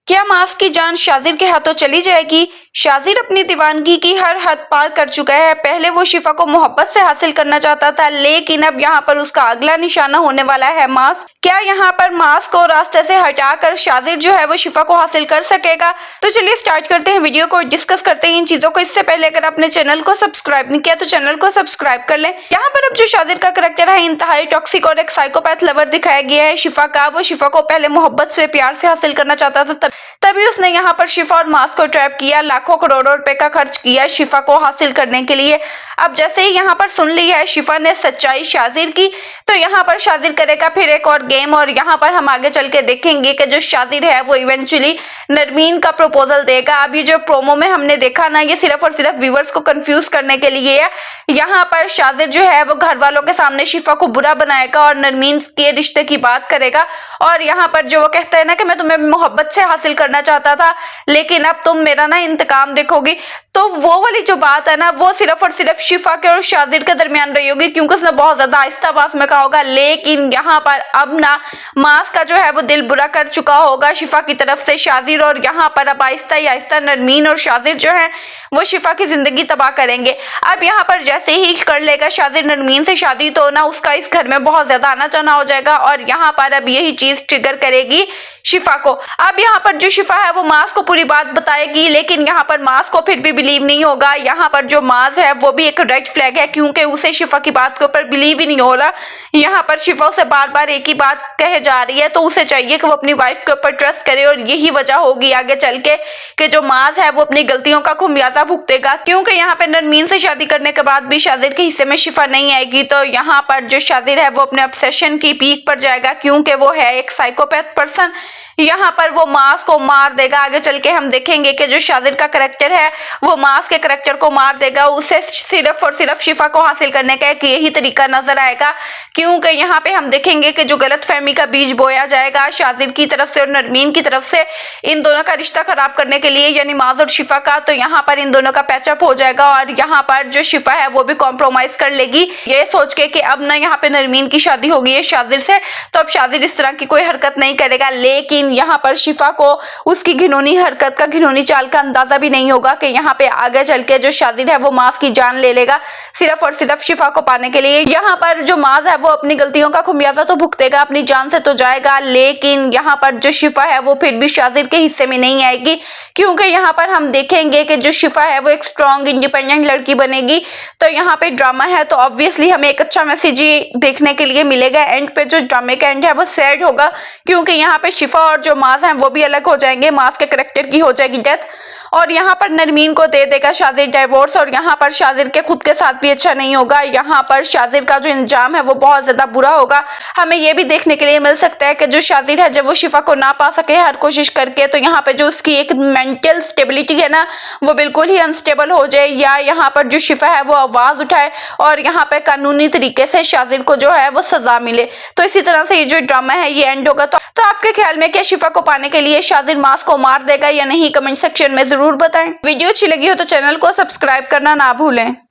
क्या मास्क की जान शाजिर के हाथों चली जाएगी? शाजिर अपनी दीवानगी की हर हद पार कर चुका है। पहले वो शिफा को मोहब्बत से हासिल करना चाहता था, लेकिन अब यहाँ पर उसका अगला निशाना होने वाला है मास्क। क्या यहाँ पर मास्क को रास्ते से हटाकर शाजिर जो है वो शिफा को हासिल कर सकेगा? तो चलिए स्टार्ट करते हैं वीडियो को, डिस्कस करते हैं इन चीजों को। इससे पहले अगर अपने चैनल को सब्सक्राइब नहीं किया तो चैनल को सब्सक्राइब कर लें। यहाँ पर अब जो शाजिर का करैक्टर है इंतहाई टॉक्सिक और एक साइकोपैथ लवर दिखाया गया है शिफा का। वो शिफा को पहले मोहब्बत से प्यार से हासिल करना चाहता था, तभी उसने यहाँ पर शिफा और मास्क को ट्रैप किया, लाखों करोड़ों रुपए का खर्च किया शिफा को हासिल करने के लिए। अब जैसे ही यहाँ पर सुन ली है शिफा ने सच्चाई शाजिर की, तो यहाँ पर शाजिर करेगा फिर एक और गेम, और यहाँ पर हम आगे चल के देखेंगे कि जो शाजिर है वो इवेंचुअली नरमीन का प्रपोजल देगा। अब ये जो प्रोमो में हमने देखा ना, ये सिर्फ और सिर्फ व्यूअर्स को कंफ्यूज करने के लिए है। यहाँ पर शाजिर जो है वो घर वालों के सामने शिफा को बुरा बनाएगा और नरमीन के रिश्ते की बात करेगा, और यहाँ पर जो वो कहता है ना कि मैं तुम्हें मोहब्बत से हासिल करना चाहता था, लेकिन अब तुम मेरा ना इंतकाम देखोगी। तो वो वाली जो बात है ना, वो सिर्फ और सिर्फ शिफा के और शाजिर के दरमियान रही होगी, क्योंकि उसने बहुत ज्यादा आहिस्ता आवाज में कहा होगा। लेकिन यहाँ पर अब ना मास्क का जो है वो दिल बुरा कर चुका होगा शिफा की तरफ से शाजिर, और यहाँ पर अब आहिस्ता ही आहिस्ता नरमीन और शाजिर जो है वो शिफा की जिंदगी तबाह करेंगे। अब यहाँ पर जैसे ही कर लेगा शाजिर नरमीन से शादी, तो ना उसका इस घर में बहुत ज्यादा आना जाना हो जाएगा, और यहाँ पर अब यही चीज ट्रिगर करेगी शिफा को। अब यहाँ पर जो शिफा है वो मास्क को पूरी बात बताएगी, लेकिन यहाँ पर मास्क को फिर भी बिलीव नहीं होगा। यहाँ पर जो माज है वो भी एक रेड फ्लैग है, क्योंकि उसे शिफा की बात के ऊपर बिलीव ही नहीं हो रहा। यहाँ पर शिफा उसे बार बार एक ही बात कहे जा रही है, तो उसे चाहिए कि वो अपनी वाइफ के ऊपर ट्रस्ट करे, और यही वजह होगी आगे चल के कि जो माज है वो अपनी गलतियों का खुमियाजा भुगतेगा, क्योंकि यहाँ पे नरमीन से शादी करने के बाद भी शाजिर के हिस्से में शिफा नहीं आएगी। तो यहाँ पर जो शाजिर है वो अपने ऑब्सेशन की पीक पर जाएगा, क्योंकि वो है एक साइकोपैथ पर्सन। यहाँ पर वो मास्क को मार देगा। आगे चल के हम देखेंगे कि जो शाजिर का करैक्टर है वो मास्क के करैक्टर को मार देगा। उसे सिर्फ और सिर्फ शिफा को हासिल करने का एक यही तरीका नजर आएगा, क्योंकि यहाँ पे हम देखेंगे कि जो गलतफहमी का बीज बोया जाएगा शाजिर की तरफ से और नरमीन की तरफ से इन दोनों का रिश्ता खराब करने के लिए, यानी माज और शिफा का, तो यहाँ पर इन दोनों का पैचअप हो जाएगा, और यहाँ पर जो शिफा है वो भी कॉम्प्रोमाइज कर लेगी ये सोच के कि अब ना यहाँ पे नरमीन की शादी होगी है शाजिर से, तो अब शाजिर इस तरह की कोई हरकत नहीं करेगा। लेकिन यहाँ पर शिफा को उसकी घिनौनी हरकत का, घिनौनी चाल का अंदाजा भी नहीं होगा कि यहाँ पे आगे चल के जो शाजिर है वो माज की जान ले लेगा सिर्फ और सिर्फ शिफा को पाने के लिए। यहाँ पर जो माज है वो अपनी गलतियों का खुमियाजा तो भुगतेगा, अपनी जान से तो जाएगा, लेकिन यहाँ पर जो शिफा है वो फिर भी शाजिर के हिस्से में नहीं आएगी, क्योंकि यहाँ पर हम देखेंगे कि जो शिफा है वो एक स्ट्रॉन्ग इंडिपेंडेंट लड़की बनेगी। तो यहाँ पे ड्रामा है, तो ऑब्वियसली हमें एक अच्छा मैसेज देखने के लिए मिलेगा। एंड पे जो ड्रामे का एंड है वो सैड होगा, क्योंकि यहाँ पे शिफा और जो माज है वो भी अलग हो जाएंगे। माज के करैक्टर की हो जाएगी डेथ, और यहाँ पर नरमीन को दे देगा शाजिर डाइवोर्स, और यहाँ पर शाजिर के खुद के साथ भी अच्छा नहीं होगा। यहाँ पर शाजिर का जो इंजाम है वो बहुत ज्यादा बुरा होगा। हमें ये भी देखने के लिए मिल सकता है कि जो शाजिर है जब वो शिफा को ना पा सके हर कोशिश करके, तो यहाँ पे जो उसकी एक मेंटल स्टेबिलिटी है ना वो बिल्कुल ही अनस्टेबल हो जाए, या यहाँ पर जो शिफा है वो आवाज उठाए और यहाँ पे कानूनी तरीके से शाजिर को जो है वो सजा मिले। तो इसी तरह से ये जो ड्रामा है ये एंड होगा। तो आपके ख्याल में क्या शिफा को पाने के लिए शाजिर मास्क को मार देगा या नहीं? कमेंट सेक्शन में जरूर बताएं। वीडियो अच्छी लगी हो तो चैनल को सब्सक्राइब करना ना भूलें।